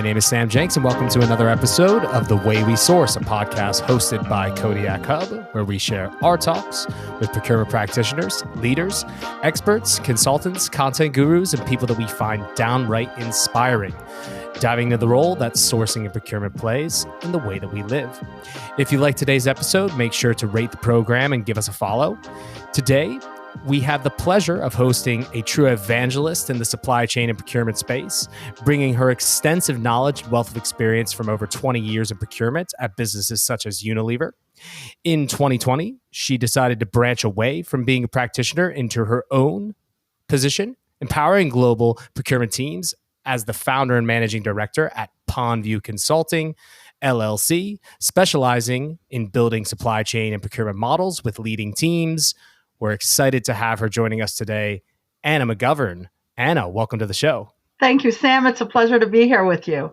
My name is Sam Jenks, and welcome to another episode of The Way We Source, a podcast hosted by Kodiak Hub, where we share our talks with procurement practitioners, leaders, experts, consultants, content gurus, and people that we find downright inspiring, diving into the role that sourcing and procurement plays in the way that we live. If you like today's episode, make sure to rate the program and give us a follow. Today, we have the pleasure of hosting a true evangelist in the supply chain and procurement space, bringing her extensive knowledge and wealth of experience from over 20 years in procurement at businesses such as Unilever. In 2020, she decided to branch away from being a practitioner into her own position, empowering global procurement teams as the founder and managing director at Pondview Consulting, LLC, specializing in building supply chain and procurement models with leading teams. We're excited to have her joining us today, Anna McGovern. Anna, welcome to the show. Thank you, Sam. It's a pleasure to be here with you.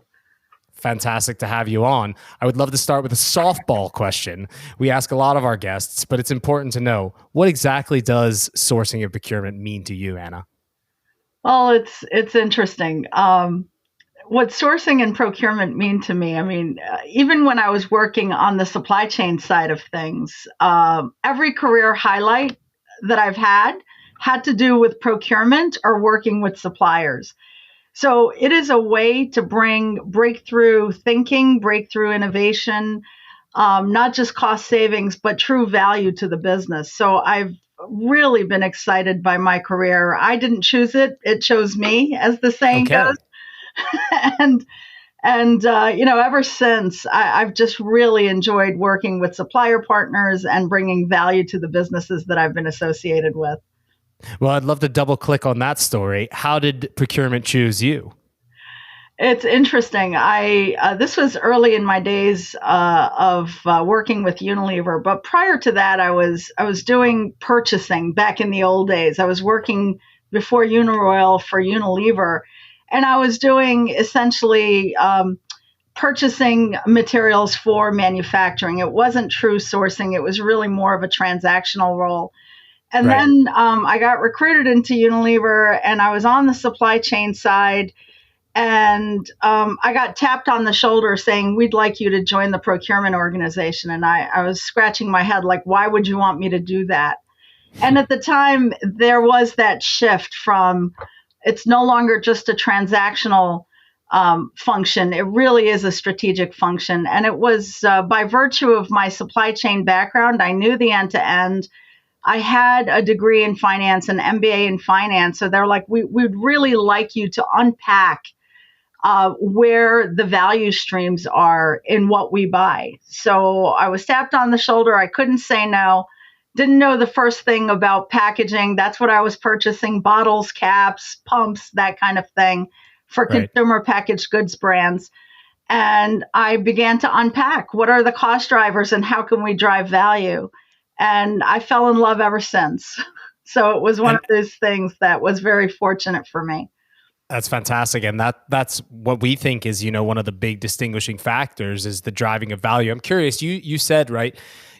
Fantastic to have you on. I would love to start with a softball question. We ask a lot of our guests, but it's important to know, what exactly does sourcing and procurement mean to you, Anna? Well, it's interesting. What sourcing and procurement mean to me, even when I was working on the supply chain side of things, every career highlight that I've had to do with procurement or working with suppliers. So it is a way to bring breakthrough thinking, breakthrough innovation, not just cost savings, but true value to the business. So I've really been excited by my career. I didn't choose it. It chose me, as the saying goes. and ever since, I've just really enjoyed working with supplier partners and bringing value to the businesses that I've been associated with. Well, I'd love to double click on that story. How did procurement choose you? It's interesting. This was early in my days of working with Unilever, but prior to that, I was doing purchasing back in the old days. I was working before Uniroyal for Unilever, and I was doing essentially purchasing materials for manufacturing. It wasn't true sourcing. It was really more of a transactional role. And then I got recruited into Unilever, and I was on the supply chain side. And I got tapped on the shoulder saying, "We'd like you to join the procurement organization." And I was scratching my head like, why would you want me to do that? And at the time, there was that shift from, it's no longer just a transactional function. It really is a strategic function. And it was by virtue of my supply chain background, I knew the end-to-end. I had a degree in finance, an MBA in finance. So they're like, we'd really like you to unpack where the value streams are in what we buy. So I was tapped on the shoulder. I couldn't say no. Didn't know the first thing about packaging. That's what I was purchasing: bottles, caps, pumps, that kind of thing for consumer packaged goods brands. And I began to unpack what are the cost drivers and how can we drive value? And I fell in love ever since. So it was one of those things that was very fortunate for me. That's fantastic. And that's what we think is, one of the big distinguishing factors is the driving of value. I'm curious, you said,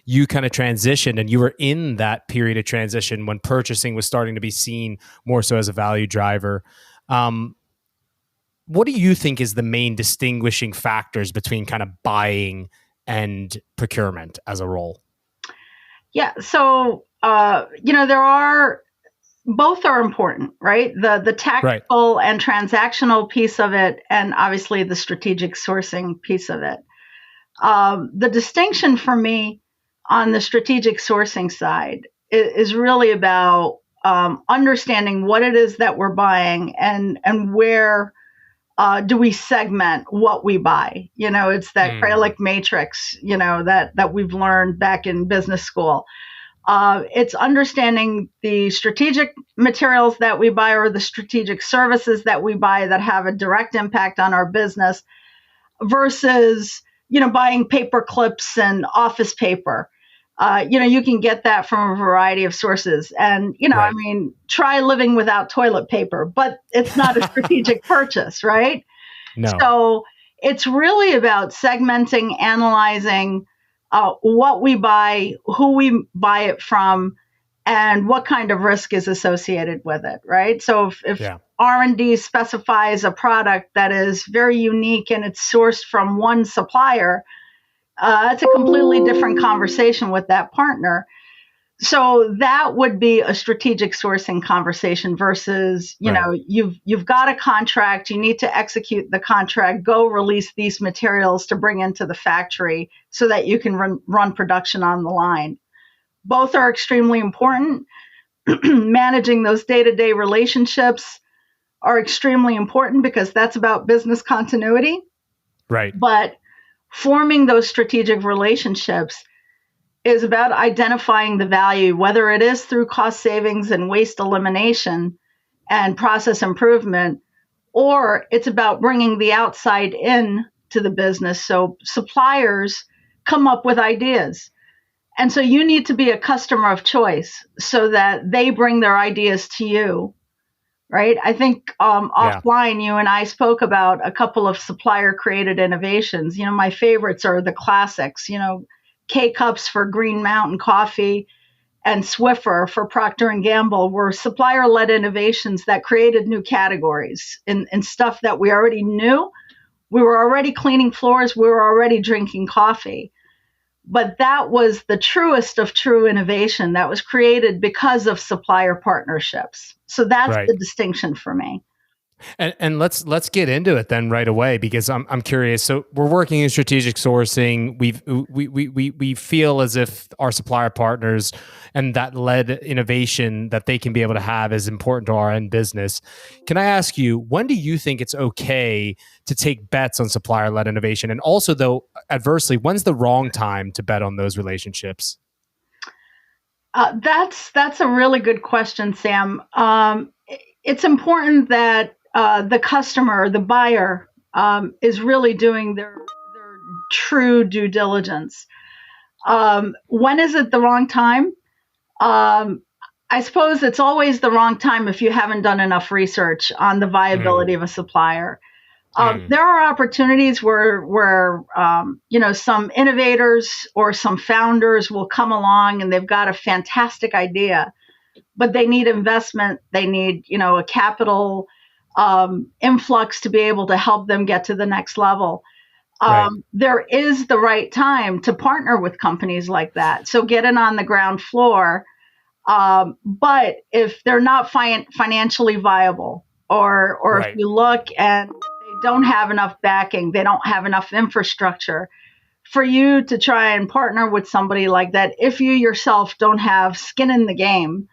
you kind of transitioned and you were in that period of transition when purchasing was starting to be seen more so as a value driver. What do you think is the main distinguishing factors between kind of buying and procurement as a role? Yeah. So, both are important, right? The tactical and transactional piece of it, and obviously the strategic sourcing piece of it. The distinction for me on the strategic sourcing side is really about understanding what it is that we're buying and where do we segment what we buy. It's that Kralik matrix, that we've learned back in business school. It's understanding the strategic materials that we buy or the strategic services that we buy that have a direct impact on our business versus, buying paper clips and office paper. You can get that from a variety of sources. And, try living without toilet paper, but it's not a strategic purchase, right? No. So it's really about segmenting, analyzing what we buy, who we buy it from, and what kind of risk is associated with it, right? So if R&D specifies a product that is very unique and it's sourced from one supplier, it's a completely different conversation with that partner. So that would be a strategic sourcing conversation versus, you've got a contract, you need to execute the contract, go release these materials to bring into the factory so that you can run production on the line. Both are extremely important. Managing those day-to-day relationships are extremely important because that's about business continuity. Right. But forming those strategic relationships is about identifying the value, whether it is through cost savings and waste elimination and process improvement, or it's about bringing the outside in to the business. So suppliers come up with ideas. And so you need to be a customer of choice so that they bring their ideas to you, right? I think offline, you and I spoke about a couple of supplier-created innovations. My favorites are the classics, K-Cups for Green Mountain Coffee and Swiffer for Procter & Gamble were supplier-led innovations that created new categories in stuff that we already knew. We were already cleaning floors. We were already drinking coffee. But that was the truest of true innovation that was created because of supplier partnerships. So that's the distinction for me. And let's get into it then right away, because I'm curious. So we're working in strategic sourcing. We feel as if our supplier partners and that led innovation that they can be able to have is important to our end business. Can I ask you, when do you think it's okay to take bets on supplier-led innovation? And also, though, adversely, when's the wrong time to bet on those relationships? That's a really good question, Sam. It's important that the customer, the buyer, is really doing their true due diligence. When is it the wrong time? I suppose it's always the wrong time if you haven't done enough research on the viability of a supplier. There are opportunities where some innovators or some founders will come along and they've got a fantastic idea, but they need investment. They need, a capital influx to be able to help them get to the next level. There is the right time to partner with companies like that. So get in on the ground floor. But if they're not financially viable, or if you look and they don't have enough backing, they don't have enough infrastructure for you to try and partner with somebody like that, if you yourself don't have skin in the game,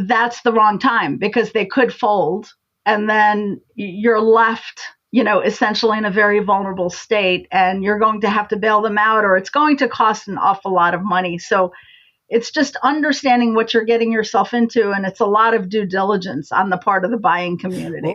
that's the wrong time, because they could fold and then you're left, essentially in a very vulnerable state, and you're going to have to bail them out, or it's going to cost an awful lot of money. So it's just understanding what you're getting yourself into, and it's a lot of due diligence on the part of the buying community.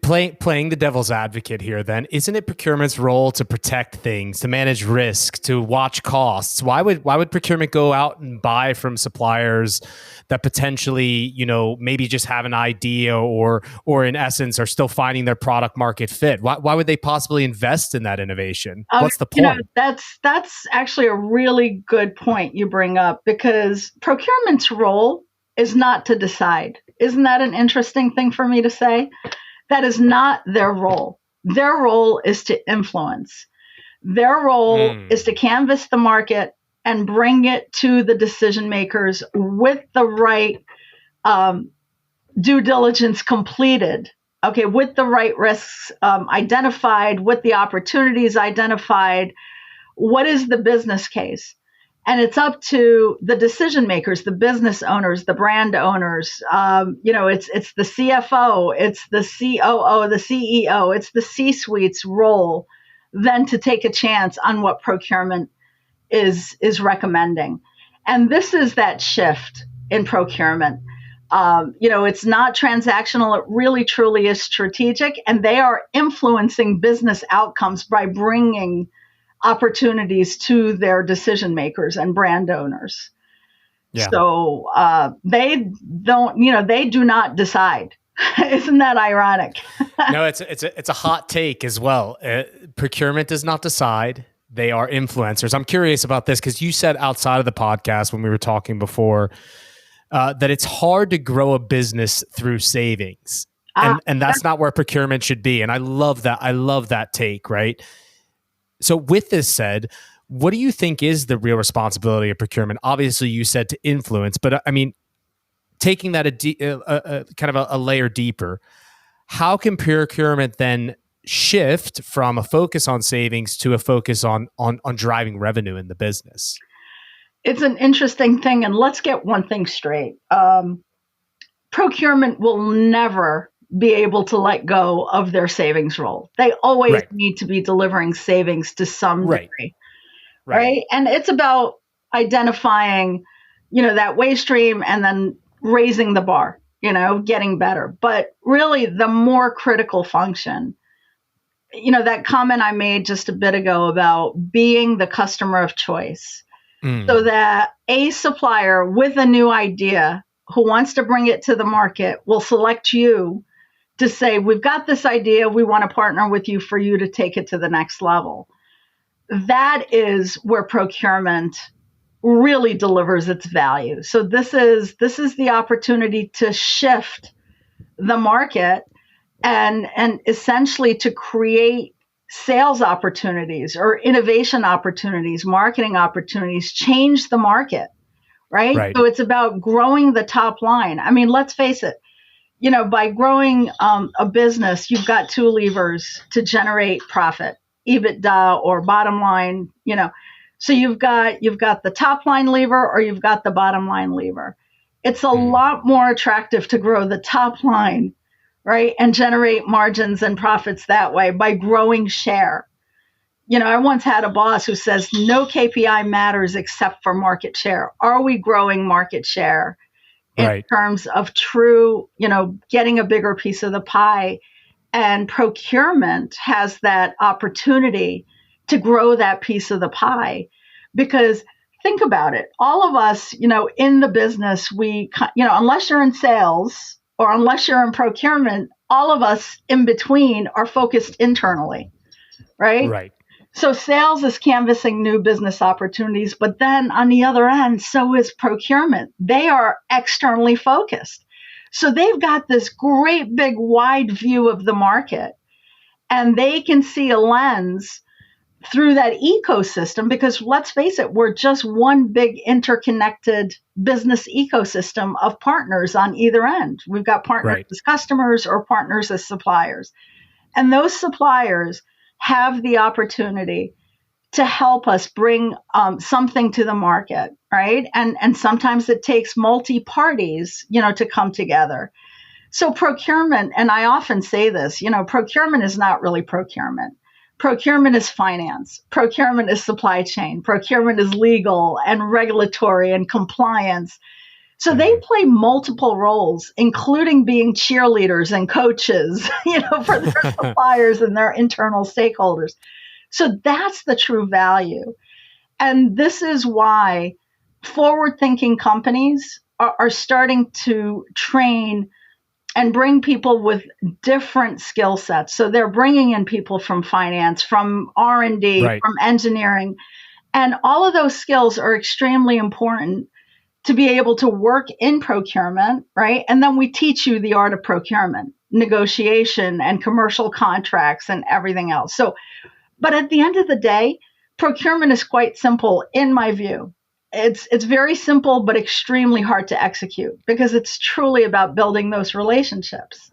Playing the devil's advocate here, then, isn't it procurement's role to protect things, to manage risk, to watch costs? Why would procurement go out and buy from suppliers that potentially, maybe just have an idea or in essence are still finding their product market fit? Why would they possibly invest in that innovation? What's the point? That's actually a really good point you bring up, because procurement's role is not to decide. Isn't that an interesting thing for me to say? That is not their role. Their role is to influence. Their role is to canvass the market and bring it to the decision makers with the right due diligence completed, with the right risks identified, with the opportunities identified. What is the business case? And it's up to the decision makers, the business owners, the brand owners. It's the CFO, it's the COO, the CEO, it's the C-suite's role then to take a chance on what procurement is recommending. And this is that shift in procurement. It's not transactional. It really, truly is strategic. And they are influencing business outcomes by bringing opportunities to their decision makers and brand owners. Yeah. So they do not decide. Isn't that ironic? No, it's a hot take as well. Procurement does not decide. They are influencers. I'm curious about this because you said outside of the podcast when we were talking before that it's hard to grow a business through savings. And that's not where procurement should be. And I love that. I love that take, right? So with this said, what do you think is the real responsibility of procurement? Obviously, you said to influence, but I mean, taking that kind of a layer deeper, how can procurement then shift from a focus on savings to a focus on driving revenue in the business? It's an interesting thing, and let's get one thing straight. Procurement will never be able to let go of their savings role. They always need to be delivering savings to some degree, right? And it's about identifying, that waste stream and then raising the bar, getting better. But really, the more critical function, that comment I made just a bit ago about being the customer of choice, so that a supplier with a new idea who wants to bring it to the market will select you to say, we've got this idea, we want to partner with you for you to take it to the next level. That is where procurement really delivers its value. So this is the opportunity to shift the market and essentially to create sales opportunities or innovation opportunities, marketing opportunities, change the market, right? So it's about growing the top line. I mean, let's face it, by growing a business, you've got two levers to generate profit, EBITDA or bottom line, So you've got the top line lever or you've got the bottom line lever. It's a lot more attractive to grow the top line, right? And generate margins and profits that way by growing share. I once had a boss who says no KPI matters except for market share. Are we growing market share in terms of true, getting a bigger piece of the pie? And procurement has that opportunity to grow that piece of the pie. Because think about it, all of us, in the business, unless you're in sales or unless you're in procurement, all of us in between are focused internally, right? So sales is canvassing new business opportunities, but then on the other end, so is procurement. They are externally focused. So they've got this great big wide view of the market, and they can see a lens through that ecosystem, because let's face it, we're just one big interconnected business ecosystem of partners on either end. We've got partners as customers or partners as suppliers. And those suppliers have the opportunity to help us bring something to the market, right? And sometimes it takes multi-parties, to come together. So procurement, and I often say this, procurement is not really procurement. Procurement is finance. Procurement is supply chain. Procurement is legal and regulatory and compliance. So they play multiple roles, including being cheerleaders and coaches, for their suppliers and their internal stakeholders. So that's the true value. And this is why forward-thinking companies are starting to train and bring people with different skill sets. So they're bringing in people from finance, from R&D, from engineering, and all of those skills are extremely important to be able to work in procurement, right? And then we teach you the art of procurement, negotiation and commercial contracts and everything else. So, but at the end of the day, procurement is quite simple in my view. It's very simple, but extremely hard to execute because it's truly about building those relationships,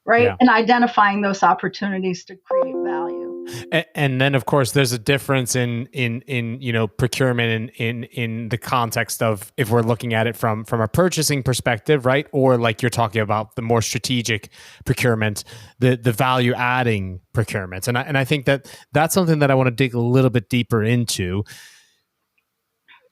right? Yeah. And identifying those opportunities to create value. And then, of course, there's a difference in procurement in the context of if we're looking at it from a purchasing perspective, right? Or like you're talking about the more strategic procurement, the value adding procurement. And I think that's something that I want to dig a little bit deeper into.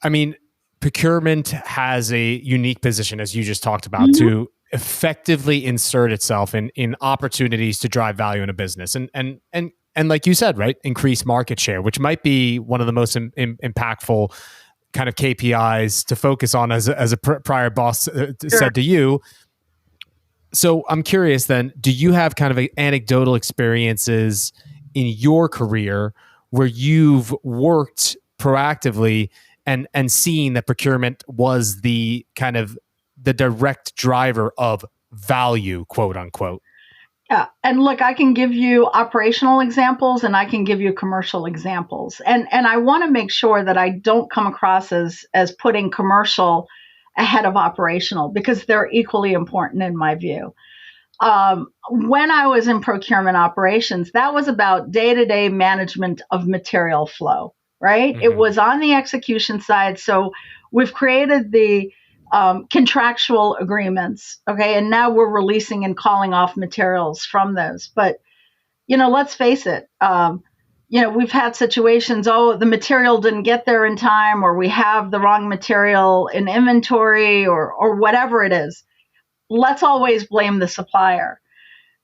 I mean, procurement has a unique position, as you just talked about, to effectively insert itself in opportunities to drive value in a business. And like you said, right, increase market share, which might be one of the most impactful kind of KPIs to focus on, as a prior boss said to you. So I'm curious then, do you have kind of anecdotal experiences in your career where you've worked proactively and seeing that procurement was the kind of the direct driver of value, quote unquote. Yeah. And look, I can give you operational examples and I can give you commercial examples. And I want to make sure that I don't come across as putting commercial ahead of operational, because they're equally important in my view. When I was in procurement operations, that was about day-to-day management of material flow, right? Mm-hmm. It was on the execution side. So we've created the contractual agreements, okay? And now we're releasing and calling off materials from those. But, let's face it, we've had situations, the material didn't get there in time, or we have the wrong material in inventory, or whatever it is. Let's always blame the supplier.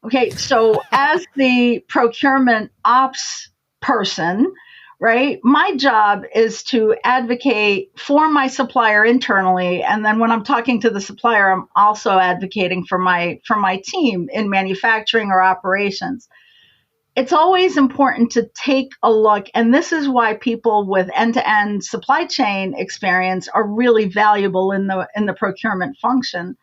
Okay, so as the procurement ops person, right, my job is to advocate for my supplier internally, and then when I'm talking to the supplier, I'm also advocating for my team in manufacturing or operations. It's always important to take a look, and this is why people with end-to-end supply chain experience are really valuable in the procurement function.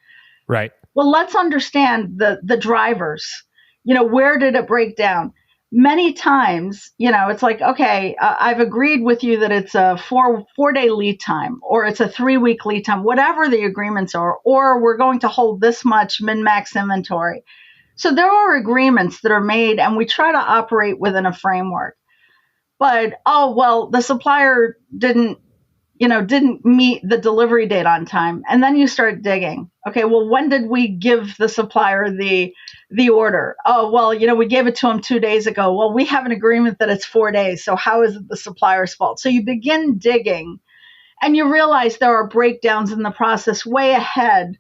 Right. Well, let's understand the drivers. Where did it break down? Many times, it's like, okay, I've agreed with you that it's a four-day lead time, or it's a 3-week lead time, whatever the agreements are, or we're going to hold this much min-max inventory. So there are agreements that are made, and we try to operate within a framework. But, the supplier didn't meet the delivery date on time. And then you start digging. Okay, well, when did we give the supplier the order? We gave it to them 2 days ago. Well, we have an agreement that it's 4 days. So how is it the supplier's fault? So you begin digging, and you realize there are breakdowns in the process way ahead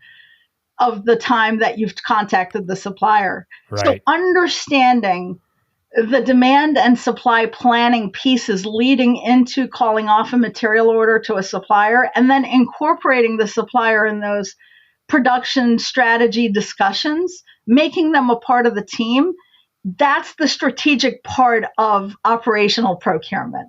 of the time that you've contacted the supplier. Right. So understanding the demand and supply planning pieces leading into calling off a material order to a supplier, and then incorporating the supplier in those production strategy discussions, making them a part of the team, that's the strategic part of operational procurement.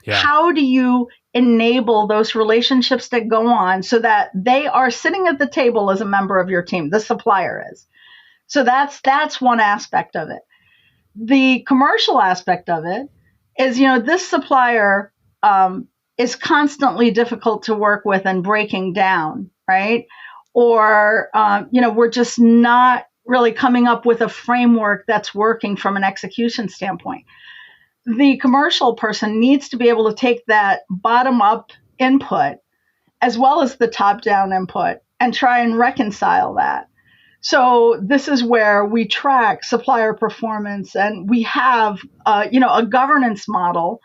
Yeah. How do you enable those relationships that go on so that they are sitting at the table as a member of your team, the supplier is? So that's one aspect of it. The commercial aspect of it is, this supplier is constantly difficult to work with and breaking down, right? Or, we're just not really coming up with a framework that's working from an execution standpoint. The commercial person needs to be able to take that bottom-up input as well as the top-down input and try and reconcile that. So this is where we track supplier performance, and we have, a governance model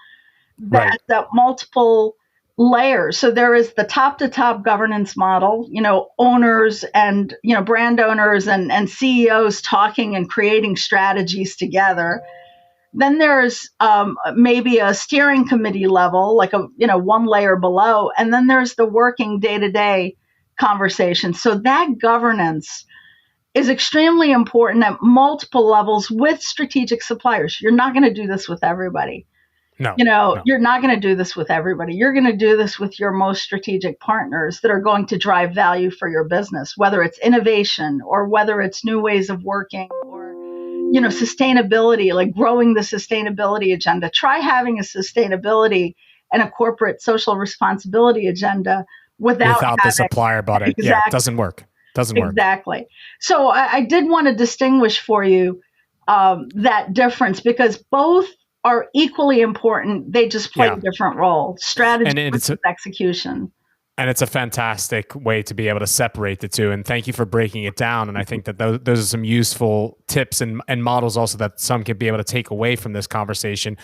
that multiple layers. So there is the top-to-top governance model, owners and, brand owners and CEOs talking and creating strategies together. Then there's maybe a steering committee level, like one layer below, and then there's the working day-to-day conversation. So that governance is extremely important at multiple levels with strategic suppliers. You're not going to do this with everybody. No. You're not going to do this with everybody. You're going to do this with your most strategic partners that are going to drive value for your business, whether it's innovation or whether it's new ways of working or, sustainability, like growing the sustainability agenda. Try having a sustainability and a corporate social responsibility agenda without the supplier bought it. Exactly. Yeah, it doesn't work. Exactly. So I did want to distinguish for you that difference, because both are equally important. They just play a different role. Strategy versus execution. And it's a fantastic way to be able to separate the two. And thank you for breaking it down. And I think that those are some useful tips and models also that some can be able to take away from this conversation.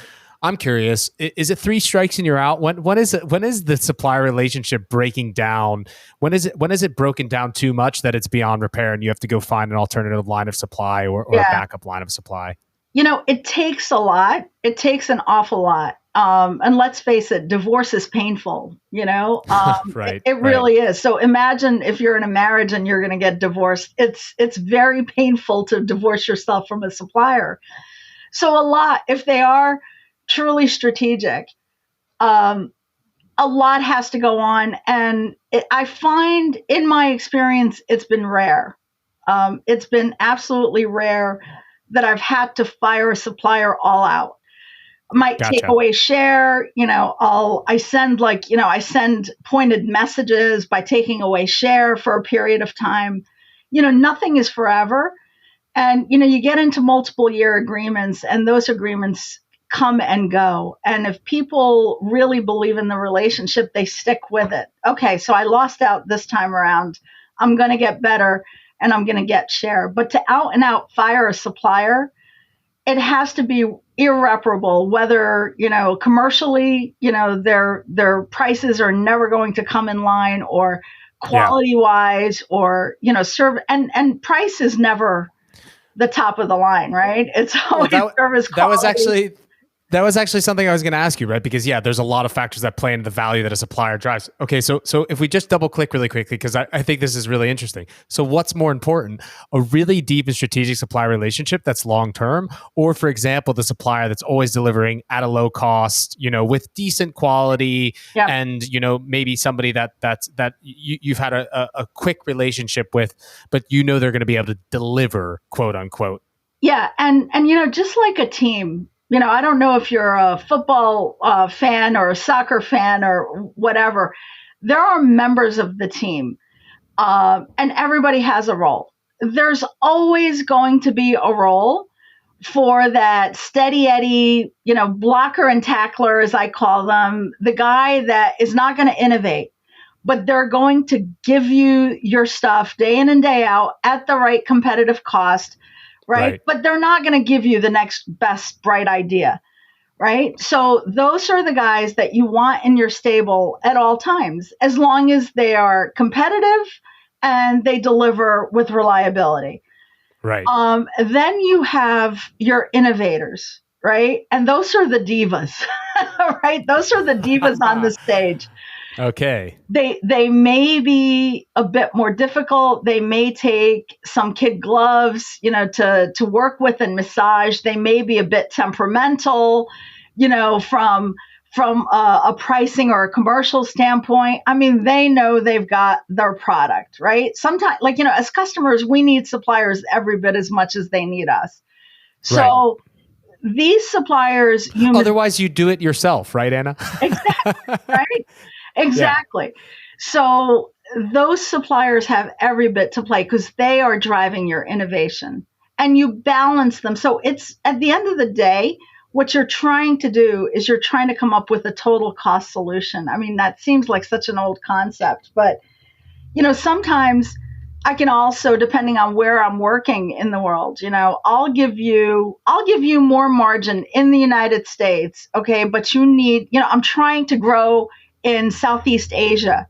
I'm curious, is it 3 strikes and you're out? When is the supplier relationship breaking down? When is it broken down too much that it's beyond repair and you have to go find an alternative line of supply or a backup line of supply? It takes a lot. It takes an awful lot. And let's face it, divorce is painful, Right, it really is. So imagine if you're in a marriage and you're going to get divorced, it's very painful to divorce yourself from a supplier. So if they are truly strategic, a lot has to go on. And I find in my experience, it's been rare. It's been absolutely rare that I've had to fire a supplier all out. Might take Gotcha. away share, I send pointed messages by taking away share for a period of time. Nothing is forever. And, you get into multiple year agreements, and those agreements come and go. And if people really believe in the relationship, they stick with it. Okay, so I lost out this time around. I'm going to get better and I'm going to get share. But to out and out fire a supplier, it has to be irreparable, whether, commercially, their prices are never going to come in line, or quality wise, or, serve, and price is never the top of the line, right? It's always service quality. That was actually something I was going to ask you, right? Because there's a lot of factors that play into the value that a supplier drives. Okay, so if we just double click really quickly, because I think this is really interesting. So what's more important, a really deep and strategic supplier relationship that's long-term, or for example, the supplier that's always delivering at a low cost, with decent quality, and, maybe somebody that you've had a quick relationship with, but they're going to be able to deliver, quote unquote. Yeah, and just like a team, I don't know if you're a football fan or a soccer fan or whatever. There are members of the team, and everybody has a role. There's always going to be a role for that steady Eddie, blocker and tackler, as I call them, the guy that is not going to innovate, but they're going to give you your stuff day in and day out at the right competitive cost. Right? But they're not going to give you the next best bright idea, right? So those are the guys that you want in your stable at all times, as long as they are competitive and they deliver with reliability. Right. Then you have your innovators, right? And those are the divas, right? Those are the divas on the stage. Okay. They may be a bit more difficult. They may take some kid gloves, to work with and massage. They may be a bit temperamental, from a pricing or a commercial standpoint. I mean, they know they've got their product, right? Sometimes, as customers, we need suppliers every bit as much as they need us. So these suppliers, otherwise you do it yourself, right, Anna? Exactly, right? Exactly. Yeah. So those suppliers have every bit to play because they are driving your innovation, and you balance them. So it's, at the end of the day, what you're trying to do is you're trying to come up with a total cost solution. I mean, that seems like such an old concept, but sometimes I can also, depending on where I'm working in the world, I'll give you more margin in the United States. Okay. But you need, I'm trying to grow in Southeast Asia,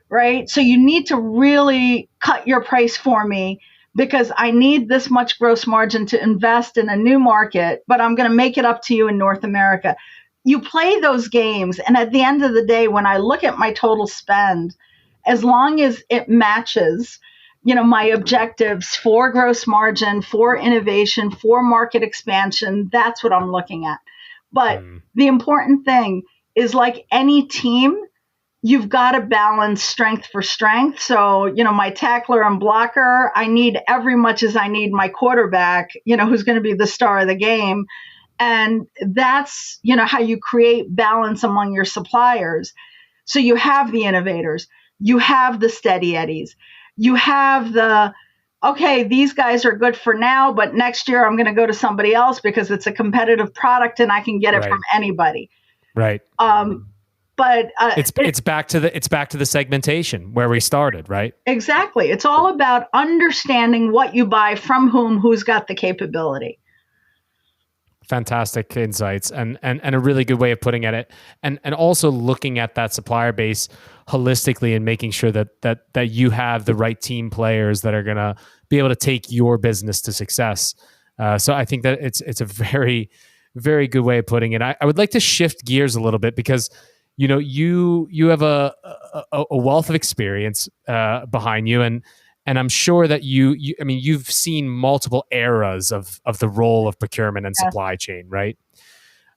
right? So you need to really cut your price for me because I need this much gross margin to invest in a new market, but I'm going to make it up to you in North America. You play those games. And at the end of the day, when I look at my total spend, as long as it matches, my objectives for gross margin, for innovation, for market expansion, that's what I'm looking at. But the important thing is, like any team, you've got to balance strength for strength. So, my tackler and blocker, I need every much as I need my quarterback, who's going to be the star of the game. And that's, how you create balance among your suppliers. So you have the innovators, you have the steady eddies, you have okay, these guys are good for now, but next year I'm going to go to somebody else because it's a competitive product and I can get it from anybody. Right. But it's back to the segmentation where we started, right? Exactly. It's all about understanding what you buy from whom, who's got the capability. Fantastic insights and a really good way of putting it. And also looking at that supplier base holistically and making sure that you have the right team players that are going to be able to take your business to success. So I think that it's a very, very good way of putting it. I would like to shift gears a little bit because you have a wealth of experience behind you, and I'm sure that you've seen multiple eras of the role of procurement and supply chain, right?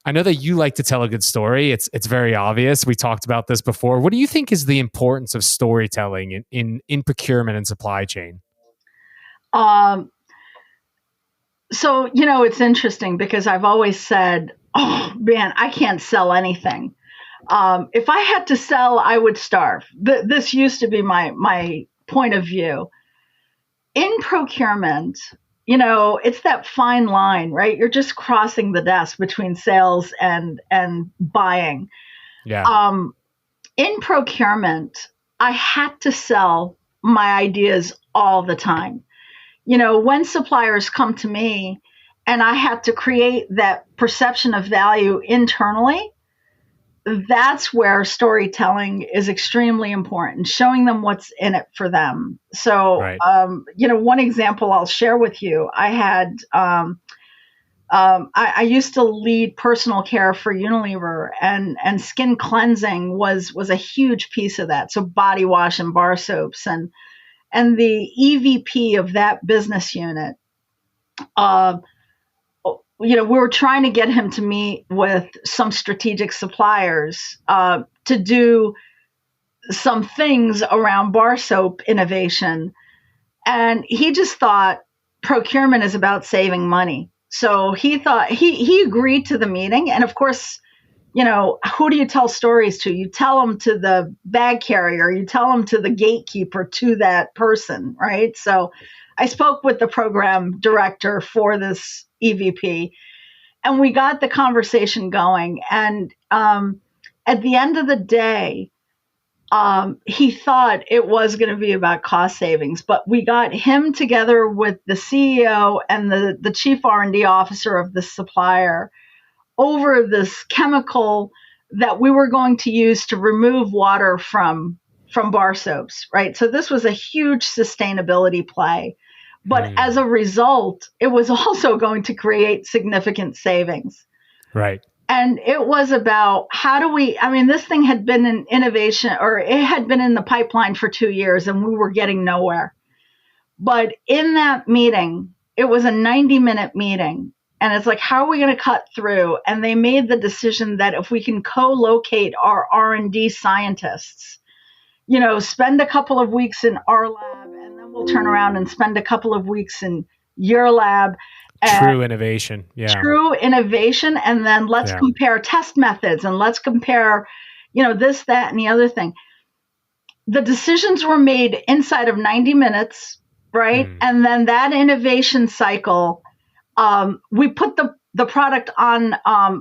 I know that you like to tell a good story. It's very obvious. We talked about this before. What do you think is the importance of storytelling in procurement and supply chain? Um, so, it's interesting because I've always said, oh man, I can't sell anything. If I had to sell, I would starve. This used to be my point of view. In procurement, it's that fine line, right? You're just crossing the desk between sales and buying. Yeah. In procurement, I had to sell my ideas all the time. When suppliers come to me and I had to create that perception of value internally, that's where storytelling is extremely important, showing them what's in it for them. So, Right. One example I'll share with you, I had, I used to lead personal care for Unilever, and skin cleansing was a huge piece of that. So body wash and bar soaps, and the EVP of that business unit, we were trying to get him to meet with some strategic suppliers to do some things around bar soap innovation. And he just thought procurement is about saving money. So he thought he agreed to the meeting. And of course, who do you tell stories to? You tell them to the bag carrier, you tell them to the gatekeeper, to that person, right? So I spoke with the program director for this EVP, and we got the conversation going. And at the end of the day, he thought it was going to be about cost savings, but we got him together with the CEO and the chief R&D officer of the supplier over this chemical that we were going to use to remove water from bar soaps, right? So this was a huge sustainability play. But as a result, it was also going to create significant savings. Right. And it was about this thing had been an innovation, or it had been in the pipeline for 2 years, and we were getting nowhere. But in that meeting, it was a 90-minute meeting. And it's like, how are we going to cut through? And they made the decision that if we can co-locate our R&D scientists, spend a couple of weeks in our lab, and then we'll turn around and spend a couple of weeks in your lab. True innovation. Yeah. True innovation. And then let's compare test methods, and let's compare, this, that, and the other thing. The decisions were made inside of 90 minutes, right? And then that innovation cycle, we put the product on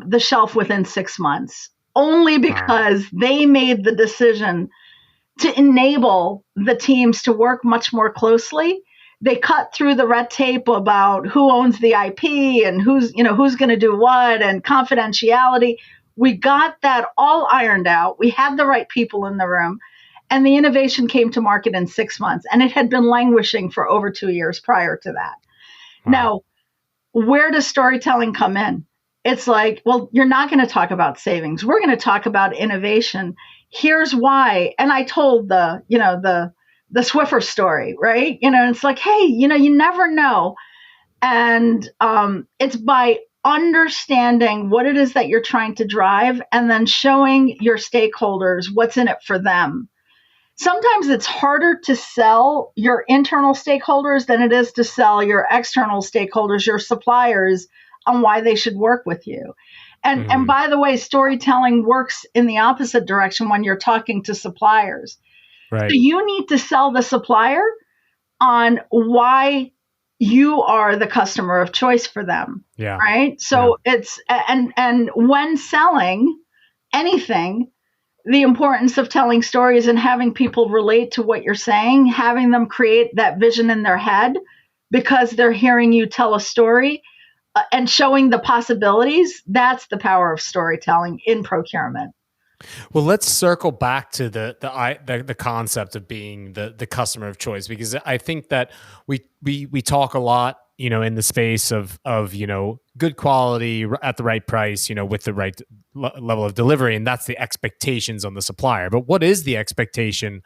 the shelf within 6 months, only because they made the decision to enable the teams to work much more closely. They cut through the red tape about who owns the IP and who's going to do what, and confidentiality. We got that all ironed out. We had the right people in the room, and the innovation came to market in 6 months, and it had been languishing for over 2 years prior to that. Wow. Now, where does storytelling come in? It's like, well, you're not going to talk about savings. We're going to talk about innovation. Here's why. And I told the Swiffer story, right? It's like, hey, you never know. And it's by understanding what it is that you're trying to drive, and then showing your stakeholders what's in it for them. Sometimes it's harder to sell your internal stakeholders than it is to sell your external stakeholders, your suppliers, on why they should work with you. And by the way, storytelling works in the opposite direction when you're talking to suppliers. Right. So you need to sell the supplier on why you are the customer of choice for them. Yeah. Right. So it's, and when selling anything, the importance of telling stories and having people relate to what you're saying, having them create that vision in their head because they're hearing you tell a story, and showing the possibilities. That's the power of storytelling in procurement. Well, let's circle back to the concept of being the customer of choice, because I think that we talk a lot, in the space of good quality at the right price, with the right level of delivery, and that's the expectations on the supplier. But what is the expectation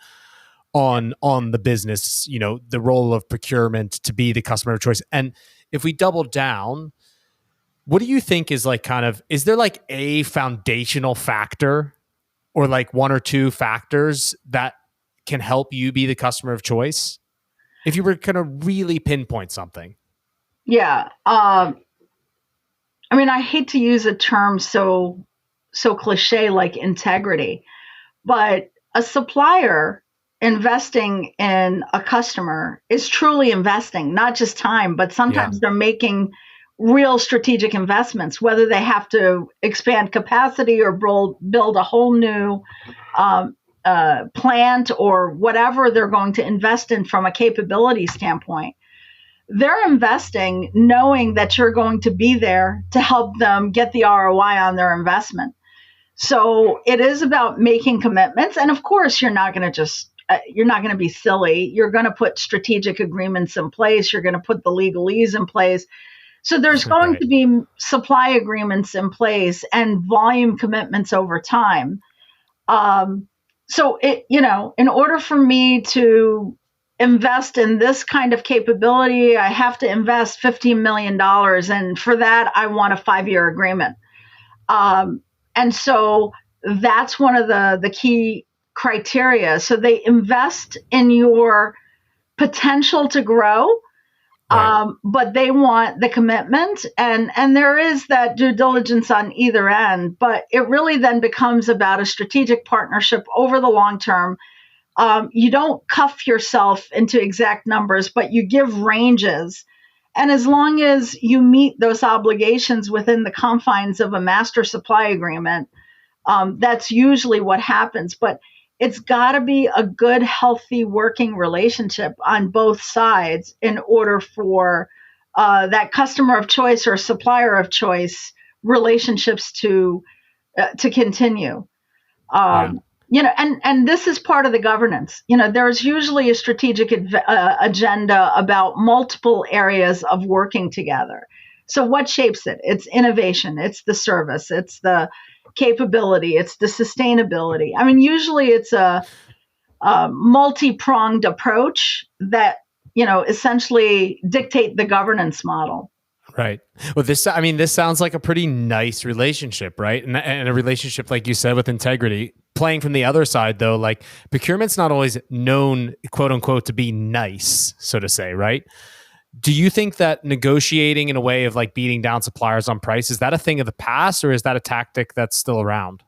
on the business? The role of procurement to be the customer of choice. And if we double down, What do you think is like is there like a foundational factor or like one or two factors that can help you be the customer of choice? If you were going to really pinpoint something. Yeah. I mean, I hate to use a term so cliche like integrity, but a supplier investing in a customer is truly investing, not just time, but sometimes they're making real strategic investments, whether they have to expand capacity or build a whole new plant or whatever they're going to invest in from a capability standpoint. They're investing knowing that you're going to be there to help them get the ROI on their investment. So it is about making commitments. And of course, you're not going to be silly. You're going to put strategic agreements in place. You're going to put the legalese in place. So there's going to be supply agreements in place and volume commitments over time. So in order for me to invest in this kind of capability, I have to invest $15 million. And for that, I want a 5-year agreement. And so that's one of the key criteria. So they invest in your potential to grow, but they want the commitment. And there is that due diligence on either end. But it really then becomes about a strategic partnership over the long term. You don't cuff yourself into exact numbers, but you give ranges. And as long as you meet those obligations within the confines of a master supply agreement, that's usually what happens. But it's got to be a good, healthy working relationship on both sides in order for that customer of choice or supplier of choice relationships to continue. And this is part of the governance. There's usually a strategic agenda about multiple areas of working together. So what shapes it? It's innovation, it's the service, it's the capability, it's the sustainability. I mean, usually it's a multi-pronged approach that, essentially dictate the governance model. Right. Well, this sounds like a pretty nice relationship, right? And a relationship, like you said, with integrity. Playing from the other side, though, like procurement's not always known, quote unquote, to be nice, so to say, right? Do you think that negotiating in a way of like beating down suppliers on price, is that a thing of the past, or is that a tactic that's still around?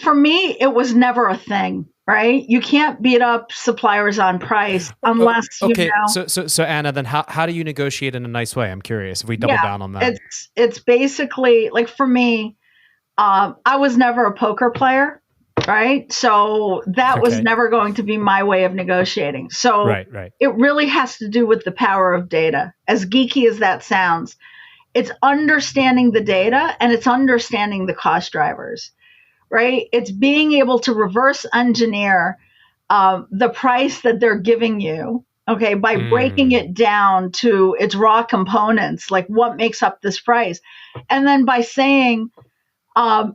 For me, it was never a thing, right? You can't beat up suppliers on price unless So Anna, then how do you negotiate in a nice way? I'm curious if we double down on that. It's basically like, for me, I was never a poker player, right? So that was never going to be my way of negotiating. So it really has to do with the power of data. As geeky as that sounds, it's understanding the data and it's understanding the cost drivers, right? It's being able to reverse engineer the price that they're giving you, by breaking it down to its raw components, like what makes up this price. And then by saying, I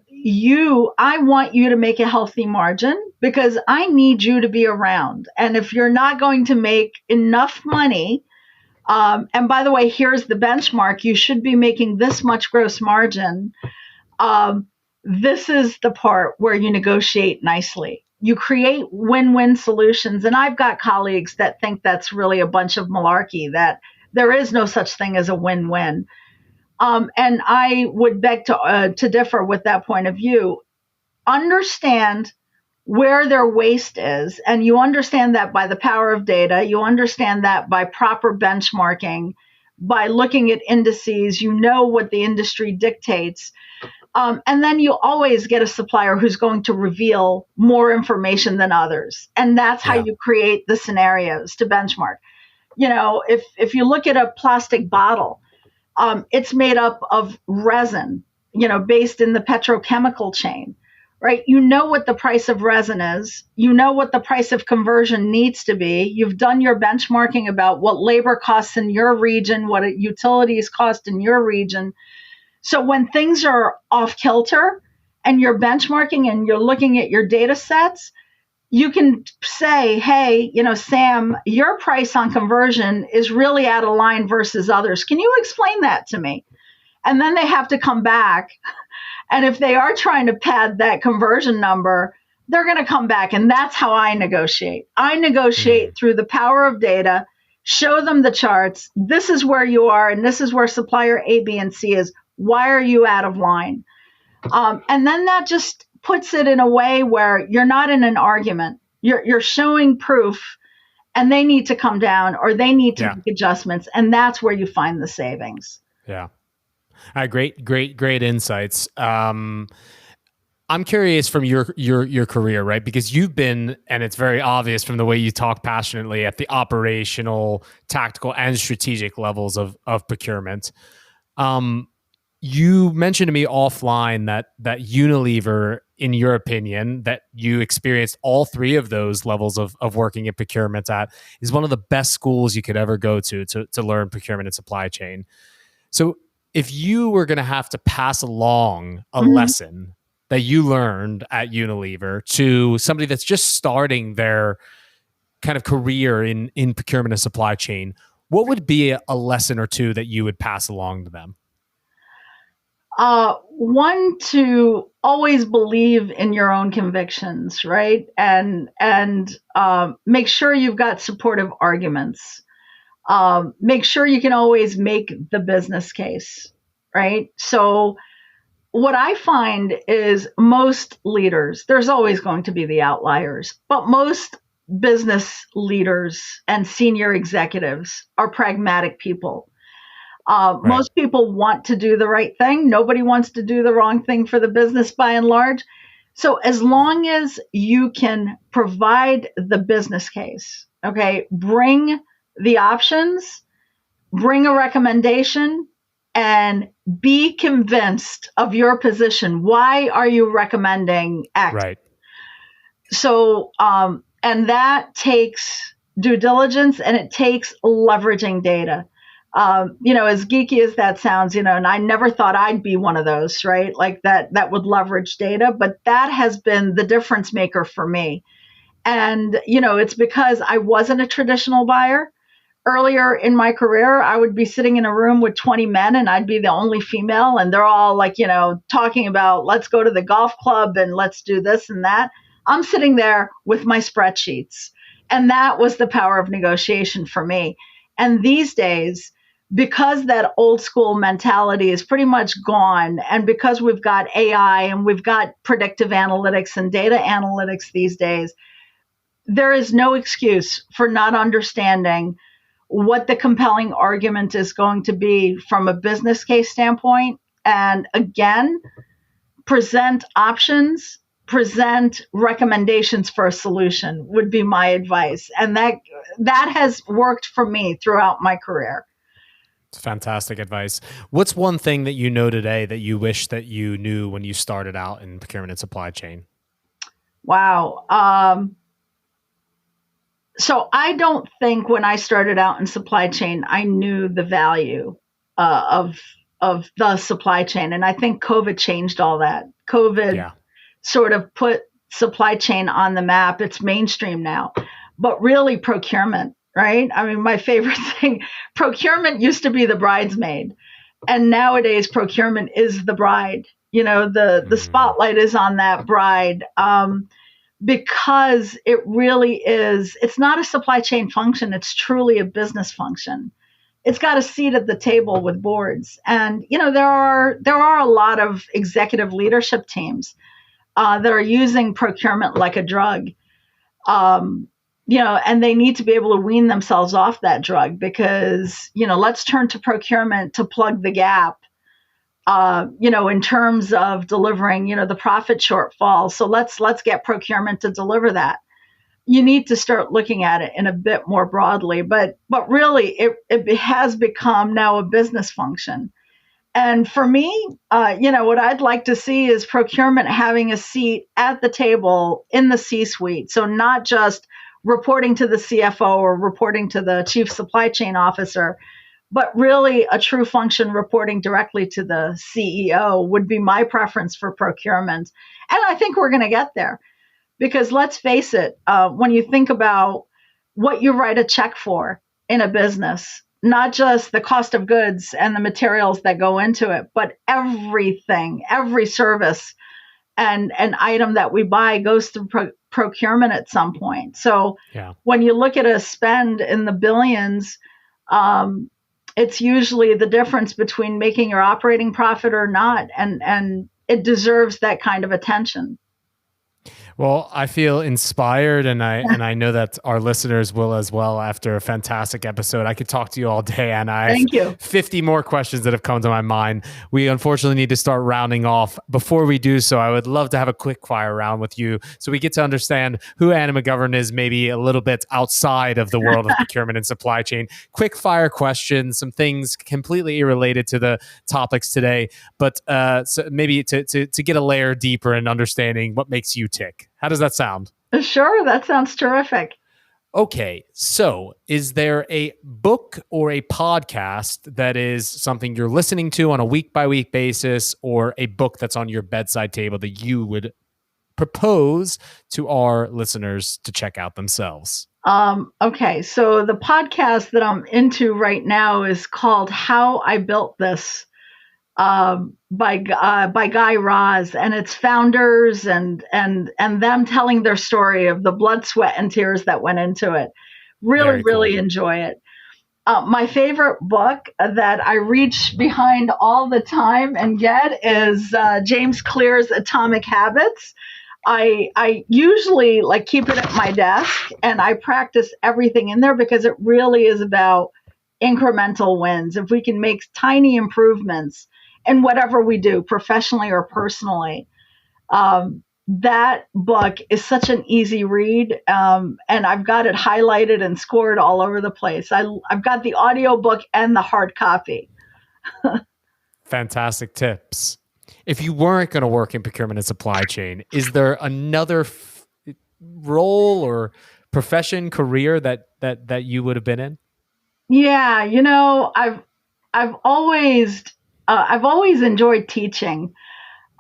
want you to make a healthy margin because I need you to be around. And if you're not going to make enough money, and by the way, here's the benchmark, you should be making this much gross margin. This is the part where you negotiate nicely. You create win-win solutions. And I've got colleagues that think that's really a bunch of malarkey, that there is no such thing as a win-win. And I would beg to differ with that point of view. Understand where their waste is, and you understand that by the power of data. You understand that by proper benchmarking, by looking at indices. You know what the industry dictates. And then you always get a supplier who's going to reveal more information than others. And that's how you create the scenarios to benchmark. If you look at a plastic bottle, it's made up of resin, based in the petrochemical chain, right? You know what the price of resin is. You know what the price of conversion needs to be. You've done your benchmarking about what labor costs in your region, what utilities cost in your region. So when things are off kilter and you're benchmarking and you're looking at your data sets, you can say, hey, Sam, your price on conversion is really out of line versus others. Can you explain that to me? And then they have to come back. And if they are trying to pad that conversion number, they're going to come back. And that's how I negotiate. I negotiate through the power of data, show them the charts. This is where you are, and this is where supplier A, B, and C is. Why are you out of line? And then that just puts it in a way where you're not in an argument. You're showing proof, and they need to come down or they need to make adjustments. And that's where you find the savings. Yeah. Great insights. I'm curious from your career, right? Because you've been, and it's very obvious from the way you talk passionately, at the operational, tactical, and strategic levels of procurement. You mentioned to me offline that Unilever, in your opinion, that you experienced all three of those levels of working in procurement at, is one of the best schools you could ever go to learn procurement and supply chain. So if you were going to have to pass along a lesson that you learned at Unilever to somebody that's just starting their kind of career in procurement and supply chain, what would be a lesson or two that you would pass along to them? One, to always believe in your own convictions, right? And make sure you've got supportive arguments. Make sure you can always make the business case, right? So what I find is most leaders, there's always going to be the outliers, but most business leaders and senior executives are pragmatic people. Right. Most people want to do the right thing. Nobody wants to do the wrong thing for the business by and large. So as long as you can provide the business case, okay, bring the options, bring a recommendation, and be convinced of your position. Why are you recommending X? Right. So, and that takes due diligence, and it takes leveraging data. As geeky as that sounds, and I never thought I'd be one of those, right? Like that would leverage data, but that has been the difference maker for me. And, it's because I wasn't a traditional buyer. Earlier in my career, I would be sitting in a room with 20 men and I'd be the only female, and they're all like, talking about, let's go to the golf club and let's do this and that. I'm sitting there with my spreadsheets. And that was the power of negotiation for me. And these days, because that old school mentality is pretty much gone, and because we've got AI and we've got predictive analytics and data analytics these days, there is no excuse for not understanding what the compelling argument is going to be from a business case standpoint. And again, present options, present recommendations for a solution would be my advice. And that has worked for me throughout my career. It's fantastic advice. What's one thing that you know today that you wish that you knew when you started out in procurement and supply chain? Wow. So I don't think when I started out in supply chain, I knew the value of the supply chain. And I think COVID changed all that. COVID sort of put supply chain on the map. It's mainstream now, but really procurement, right? I mean, my favorite thing, procurement used to be the bridesmaid, and nowadays procurement is the bride. The spotlight is on that bride. Because it really is, it's not a supply chain function. It's truly a business function. It's got a seat at the table with boards. And, there are a lot of executive leadership teams that are using procurement like a drug, and they need to be able to wean themselves off that drug because, let's turn to procurement to plug the gap. In terms of delivering, the profit shortfall. So let's get procurement to deliver that. You need to start looking at it in a bit more broadly, but really it has become now a business function. And for me, what I'd like to see is procurement having a seat at the table in the C-suite. So not just reporting to the CFO or reporting to the chief supply chain officer, but really a true function reporting directly to the CEO would be my preference for procurement. And I think we're going to get there because let's face it, when you think about what you write a check for in a business, not just the cost of goods and the materials that go into it, but everything, every service and an item that we buy goes through procurement at some point. So when you look at a spend in the billions, it's usually the difference between making your operating profit or not. And it deserves that kind of attention. Well, I feel inspired, and I know that our listeners will as well after a fantastic episode. I could talk to you all day, and Thank you. 50 more questions that have come to my mind. We unfortunately need to start rounding off. Before we do so, I would love to have a quick fire round with you so we get to understand who Anna McGovern is, maybe a little bit outside of the world of procurement and supply chain. Quick fire questions, some things completely irrelated to the topics today, but so maybe to get a layer deeper in understanding what makes you tick. How does that sound? Sure, that sounds terrific. Okay, so is there a book or a podcast that is something you're listening to on a week-by-week basis, or a book that's on your bedside table that you would propose to our listeners to check out themselves? Okay, so the podcast that I'm into right now is called How I Built This. By Guy Raz, and it's founders and them telling their story of the blood, sweat, and tears that went into it. Really enjoy it. My favorite book that I reach behind all the time and get is James Clear's Atomic Habits. I usually keep it at my desk, and I practice everything in there because it really is about incremental wins. If we can make tiny improvements in whatever we do, professionally or personally. That book is such an easy read, and I've got it highlighted and scored all over the place. I've got the audiobook and the hard copy. Fantastic tips. If you weren't going to work in procurement and supply chain, is there another role or profession, career that you would have been in? Yeah, I've always enjoyed teaching.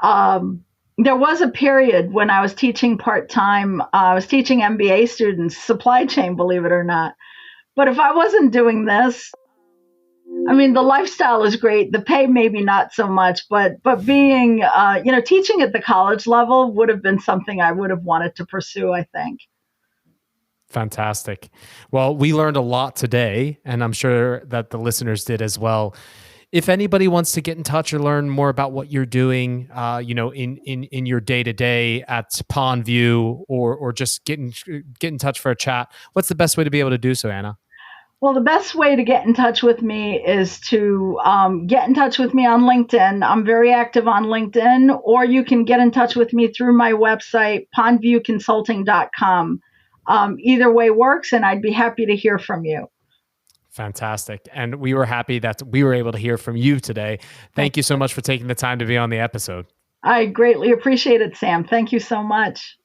There was a period when I was teaching part-time. I was teaching MBA students supply chain, believe it or not. But if I wasn't doing this, the lifestyle is great. The pay maybe not so much, but being, teaching at the college level would have been something I would have wanted to pursue, I think. Fantastic. Well, we learned a lot today, and I'm sure that the listeners did as well. If anybody wants to get in touch or learn more about what you're doing, in your day-to-day at Pondview, or just get in touch for a chat, what's the best way to be able to do so, Anna? Well, the best way to get in touch with me is to get in touch with me on LinkedIn. I'm very active on LinkedIn, or you can get in touch with me through my website, pondviewconsulting.com. Either way works, and I'd be happy to hear from you. Fantastic. And we were happy that we were able to hear from you today. Thank you so much for taking the time to be on the episode. I greatly appreciate it, Sam. Thank you so much.